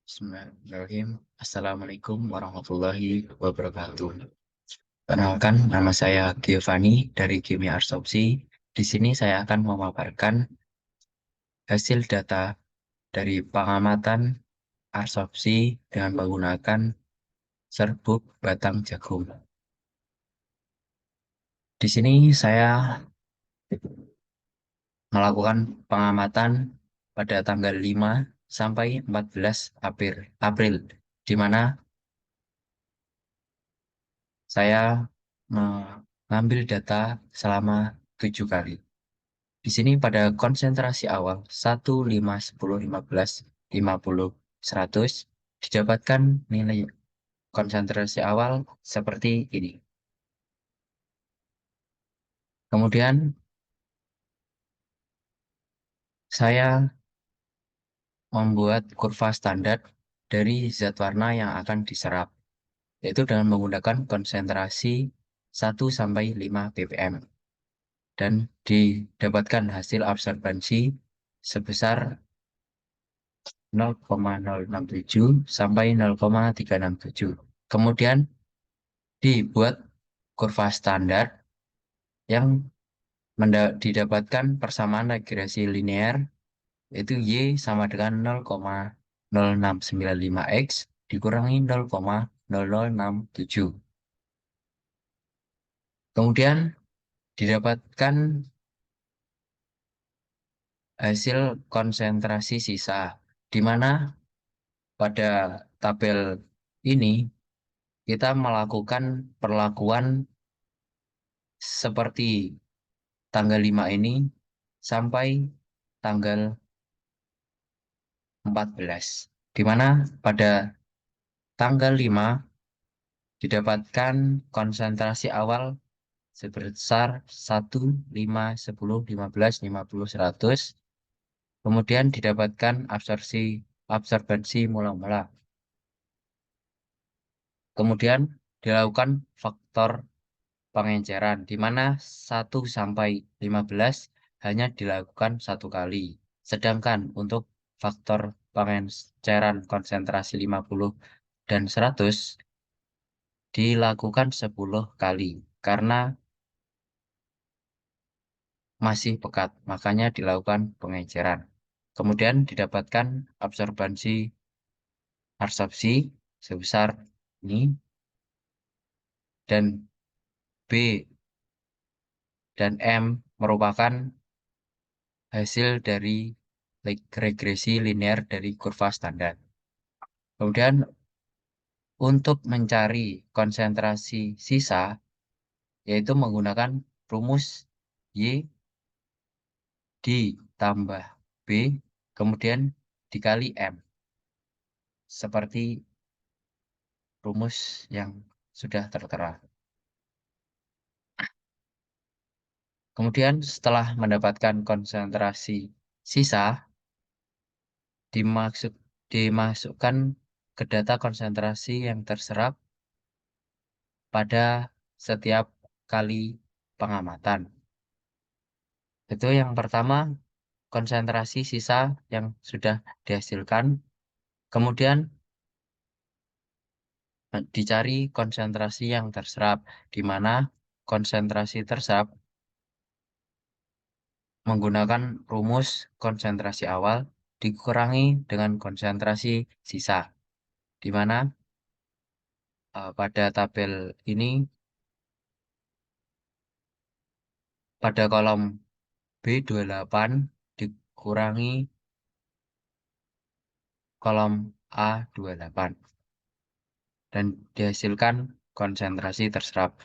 Bismillahirrahmanirrahim. Assalamualaikum warahmatullahi wabarakatuh. Perkenalkan, nama saya Giovanni dari Kimia Arsopsi. Di sini saya akan memaparkan hasil data dari pengamatan arsopsi dengan menggunakan serbuk batang jagung. Di sini saya melakukan pengamatan pada tanggal 5 sampai 14 April, di mana saya mengambil data selama 7 kali. Di sini pada konsentrasi awal 1, 5, 10, 15, 50, 100 didapatkan nilai konsentrasi awal seperti ini. Kemudian saya membuat kurva standar dari zat warna yang akan diserap, yaitu dengan menggunakan konsentrasi 1 sampai 5 ppm. Dan didapatkan hasil absorbansi sebesar 0,067 sampai 0,367. Kemudian dibuat kurva standar yang didapatkan persamaan regresi linear, yaitu Y sama dengan 0,0695X dikurangi 0,0067. Kemudian didapatkan hasil konsentrasi sisa, di mana pada tabel ini kita melakukan perlakuan seperti tanggal 5 ini sampai tanggal 14, di mana pada tanggal 5 didapatkan konsentrasi awal sebesar 1, 5, 10, 15, 50, 100. Kemudian didapatkan absorbensi mula-mula. Kemudian dilakukan faktor pengenceran, di mana 1 sampai 15 hanya dilakukan 1 kali. Sedangkan untuk faktor pengenceran konsentrasi 50 dan 100 dilakukan 10 kali karena masih pekat, makanya dilakukan pengenceran. Kemudian didapatkan absorbansi absorpsi sebesar ini, dan B dan M merupakan hasil dari regresi linear dari kurva standar. Kemudian untuk mencari konsentrasi sisa, yaitu menggunakan rumus Y ditambah B, kemudian dikali M, seperti rumus yang sudah tertera. Kemudian setelah mendapatkan konsentrasi sisa, dimasukkan ke data konsentrasi yang terserap pada setiap kali pengamatan. Itu yang pertama, konsentrasi sisa yang sudah dihasilkan. Kemudian dicari konsentrasi yang terserap, di mana konsentrasi terserap menggunakan rumus konsentrasi awal dikurangi dengan konsentrasi sisa, di mana pada tabel ini pada kolom B28 dikurangi kolom A28 dan dihasilkan konsentrasi terserap.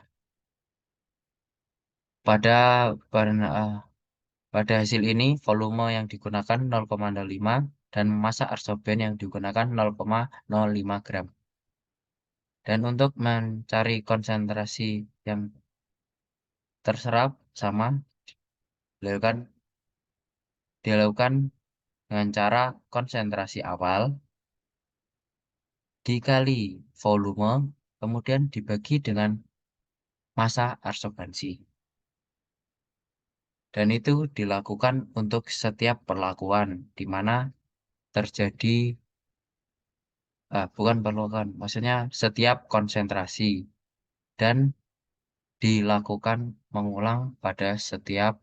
Pada pada hasil ini volume yang digunakan 0,05 dan massa adsorben yang digunakan 0,05 gram. Dan untuk mencari konsentrasi yang terserap sama dilakukan dengan cara konsentrasi awal dikali volume, kemudian dibagi dengan massa adsorbensi. Dan itu dilakukan untuk setiap perlakuan, di mana terjadi bukan perlukan, maksudnya setiap konsentrasi dan dilakukan mengulang pada setiap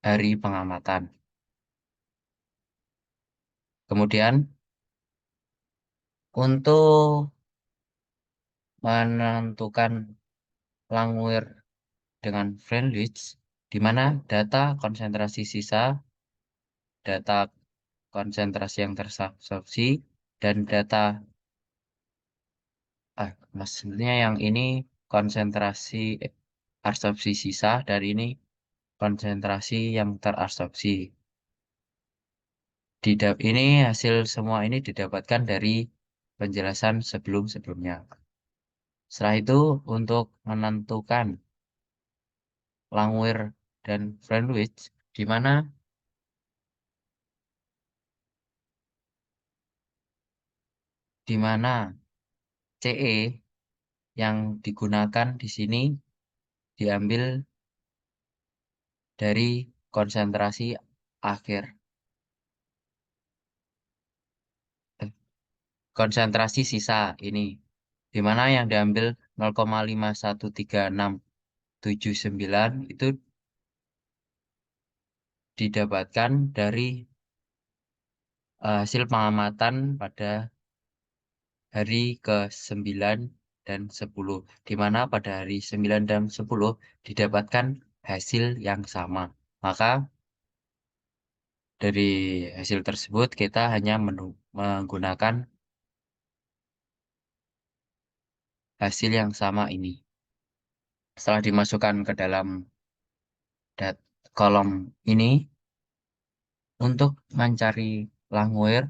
hari pengamatan. Kemudian untuk menentukan Langmuir dengan Friendly's, di mana data konsentrasi sisa, data konsentrasi yang terabsorpsi, dan data, maksudnya yang ini konsentrasi absorpsi sisa, dari ini konsentrasi yang terabsorpsi. Ini hasil semua ini didapatkan dari penjelasan sebelum-sebelumnya. Setelah itu, untuk menentukan Langmuir dan Friendly's, di mana CE yang digunakan di sini diambil dari konsentrasi akhir, eh, konsentrasi sisa ini, di mana yang diambil 0,51369 itu didapatkan dari hasil pengamatan pada hari ke-9 dan 10, di mana pada hari 9 dan 10 didapatkan hasil yang sama. Maka dari hasil tersebut kita hanya menggunakan hasil yang sama ini. Setelah dimasukkan ke dalam dat kolom ini, untuk mencari Langmuir,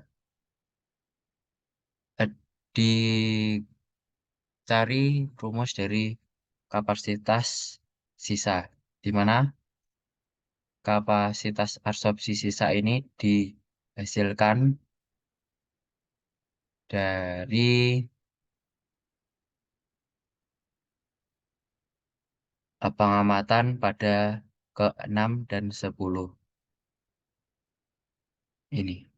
dicari rumus dari kapasitas sisa, di mana kapasitas absorpsi sisa ini dihasilkan dari pengamatan pada ke-6 dan 10 ini.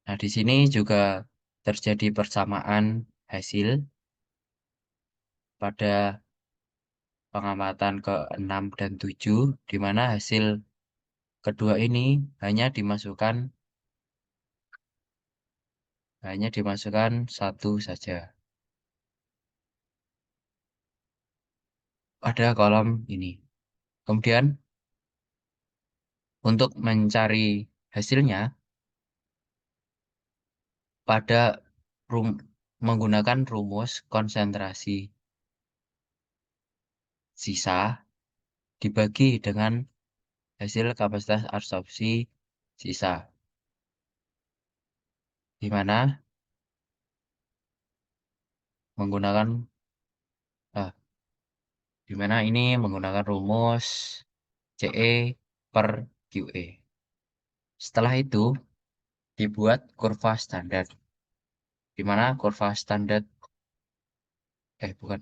Nah, di sini juga terjadi persamaan hasil pada pengamatan ke-6 dan 7, di mana hasil kedua ini hanya dimasukkan satu saja pada kolom ini. Kemudian untuk mencari hasilnya pada rum menggunakan rumus konsentrasi sisa dibagi dengan hasil kapasitas absorpsi sisa, di mana menggunakan eh, di mana ini menggunakan rumus CE per QE. Setelah itu dibuat kurva standar, di mana kurva standar bukan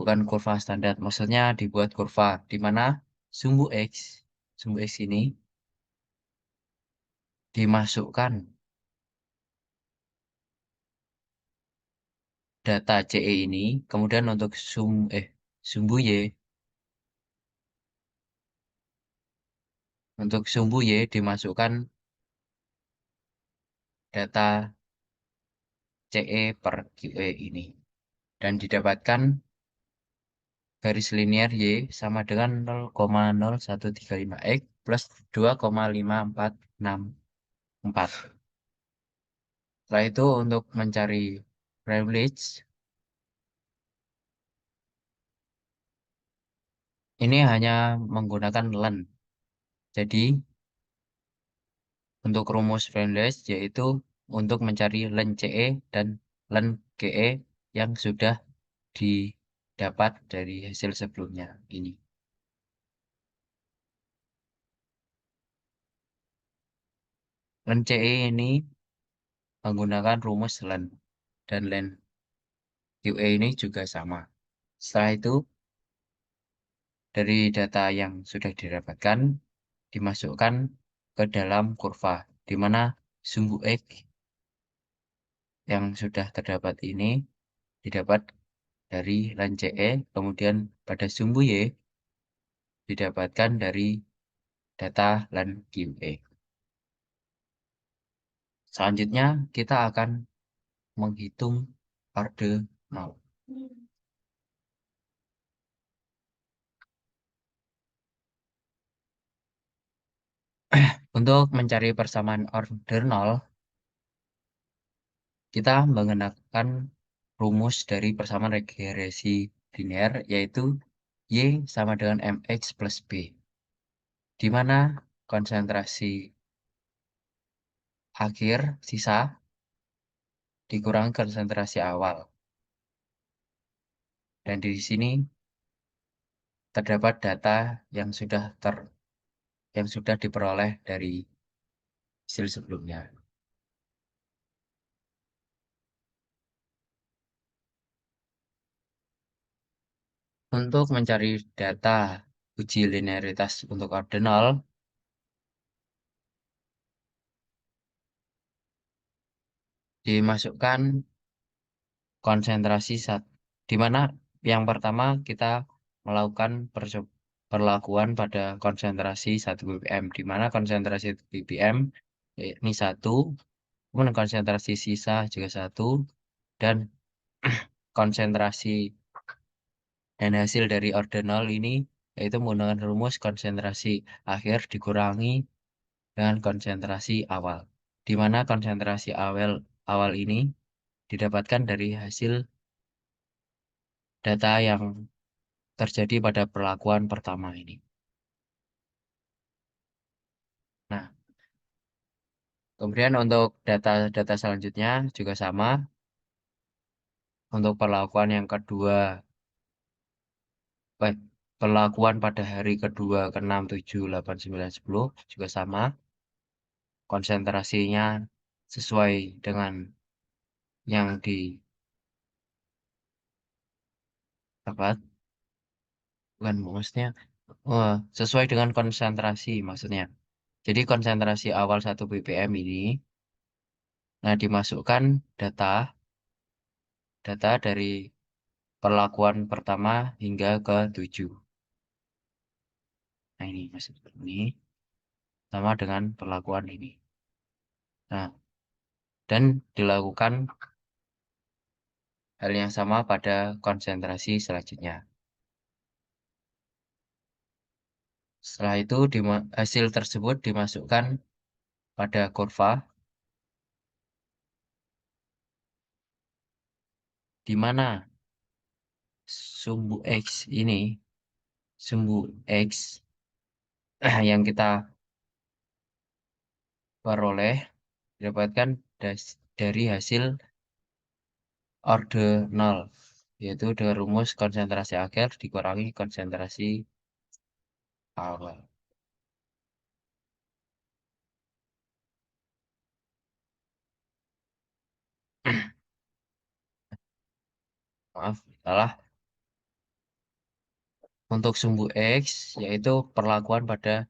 bukan kurva standar, maksudnya dibuat kurva di mana sumbu X sumbu X ini dimasukkan data CE ini, kemudian untuk sumbu Y, dimasukkan data CE per QE ini, dan didapatkan garis linier Y sama dengan 0,0135 X plus 2,5464. Setelah itu untuk mencari privilege, ini hanya menggunakan len. Jadi untuk rumus privilege yaitu untuk mencari len CE dan len GE yang sudah didapat dari hasil sebelumnya ini. Len CE ini menggunakan rumus len, dan len QE ini juga sama. Setelah itu, dari data yang sudah didapatkan, dimasukkan ke dalam kurva, di mana sumbu X yang sudah terdapat ini didapat dari len CE, kemudian pada sumbu Y didapatkan dari data len QE. Selanjutnya, kita akan menghitung orde 0. Untuk mencari persamaan order 0, kita menggunakan rumus dari persamaan regresi linear, yaitu Y sama dengan MX plus B, di mana konsentrasi akhir sisa dikurangi konsentrasi awal. Dan di sini terdapat data yang sudah diperoleh dari hasil sebelumnya. Untuk mencari data uji linearitas untuk ordinal, dimasukkan konsentrasi di mana yang pertama kita melakukan perlakuan pada konsentrasi 1 ppm, di mana konsentrasi 1 ppm ini 1, kemudian konsentrasi sisa juga 1, dan konsentrasi dan hasil dari ordinal ini yaitu menggunakan rumus konsentrasi akhir dikurangi dengan konsentrasi awal, di mana konsentrasi awal ini didapatkan dari hasil data yang terjadi pada perlakuan pertama ini. Nah, kemudian untuk data-data selanjutnya juga sama. Untuk perlakuan yang kedua, baik, perlakuan pada hari kedua, ke-6, 7, 8, 9, 10 juga sama. Konsentrasinya sesuai dengan yang didapat, bukan maksudnya, sesuai dengan konsentrasi maksudnya. Jadi konsentrasi awal 1 ppm ini, nah dimasukkan data dari perlakuan pertama hingga ke 7. Nah ini maksud ini sama dengan perlakuan ini. Nah, dan dilakukan hal yang sama pada konsentrasi selanjutnya. Setelah itu hasil tersebut dimasukkan pada kurva di mana sumbu X ini, sumbu X yang kita peroleh didapatkan dari hasil orde 0, yaitu dengan rumus konsentrasi akhir dikurangi konsentrasi awal. Maaf, salah. Untuk sumbu X, yaitu perlakuan pada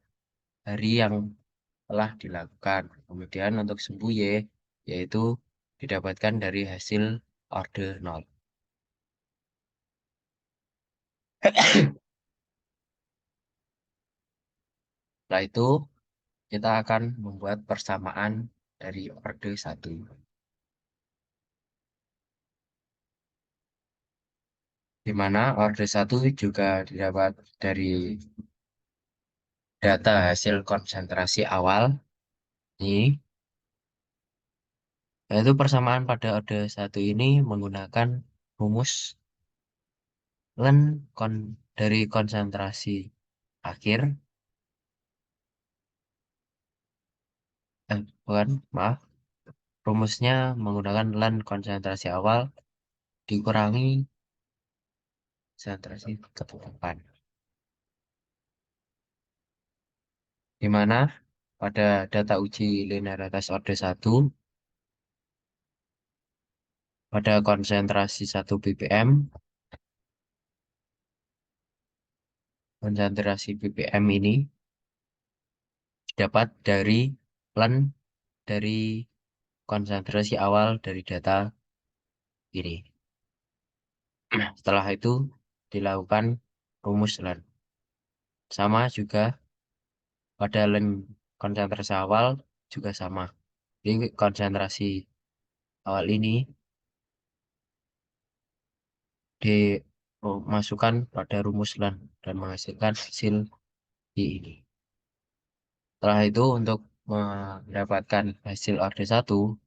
hari yang telah dilakukan. Kemudian untuk sumbu Y, yaitu didapatkan dari hasil orde 0. Setelah itu, kita akan membuat persamaan dari orde 1. Di mana orde 1 juga didapat dari data hasil konsentrasi awal. Ini, yaitu persamaan pada orde 1 ini menggunakan rumus len dari konsentrasi akhir, bukan, maaf, rumusnya menggunakan len konsentrasi awal dikurangi konsentrasi ketutupan. Di mana pada data uji linearitas orde 1, pada konsentrasi 1 ppm, konsentrasi ppm ini dapat dari len dari konsentrasi awal dari data ini. Nah, setelah itu dilakukan rumus len. Sama juga pada len konsentrasi awal juga sama. Jadi konsentrasi awal ini dimasukkan pada rumus len dan menghasilkan hasil I ini. Setelah itu untuk mendapatkan hasil orde satu,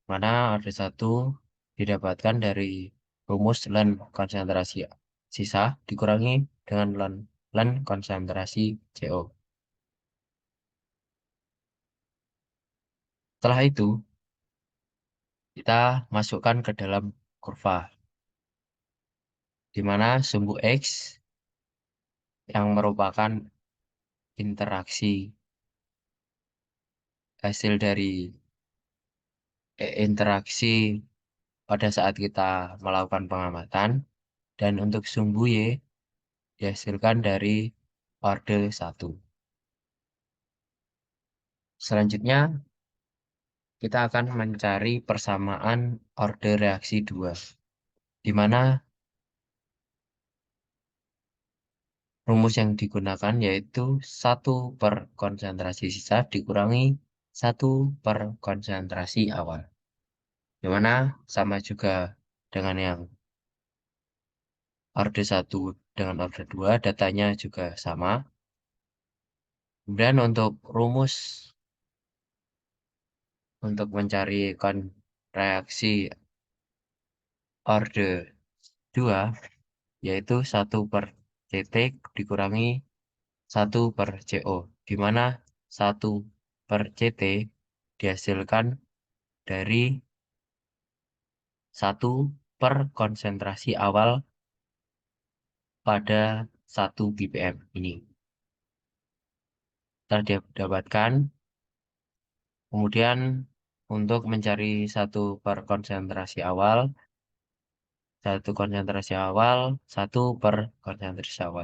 mana orde satu didapatkan dari rumus len konsentrasi sisa dikurangi dengan len konsentrasi CO. Setelah itu, kita masukkan ke dalam kurva, di mana sumbu X yang merupakan interaksi hasil dari interaksi pada saat kita melakukan pengamatan, dan untuk sumbu Y dihasilkan dari orde satu. Selanjutnya, kita akan mencari persamaan orde reaksi 2, di mana rumus yang digunakan yaitu 1/konsentrasi sisa dikurangi 1/konsentrasi awal. Di mana sama juga dengan yang orde satu dengan orde 2, datanya juga sama. Kemudian untuk rumus untuk mencari reaksi orde 2 yaitu 1/CT dikurangi 1/CO, di mana 1/CT dihasilkan dari 1/konsentrasi awal pada 1 ppm ini. Telah didapatkan, kemudian untuk mencari 1/konsentrasi awal, 1 konsentrasi awal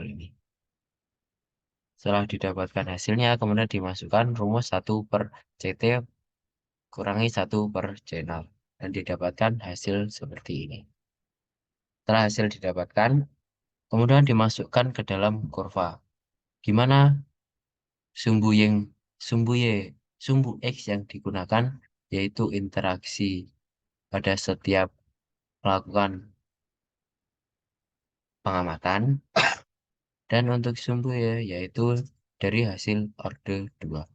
ini. Setelah didapatkan hasilnya, kemudian dimasukkan rumus 1/CT kurangi 1/C0. Dan didapatkan hasil seperti ini. Setelah hasil didapatkan, kemudian dimasukkan ke dalam kurva. Gimana sumbu yang sumbu Y, sumbu X yang digunakan yaitu interaksi pada setiap melakukan pengamatan, dan untuk sumbu Y yaitu dari hasil orde 2.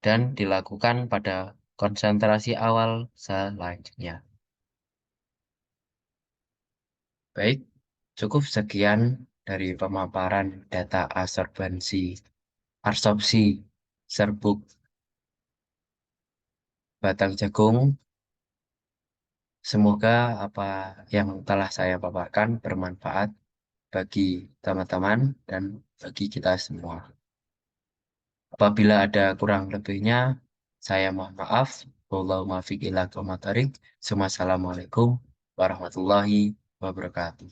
Dan dilakukan pada konsentrasi awal selanjutnya. Baik, cukup sekian dari pemaparan data absorpsi serbuk batang jagung. Semoga apa yang telah saya paparkan bermanfaat bagi teman-teman dan bagi kita semua. Apabila ada kurang lebihnya, saya mohon maaf. Wallahu muwaffiq ila aqwamit thoriq. Wassalamualaikum warahmatullahi wabarakatuh.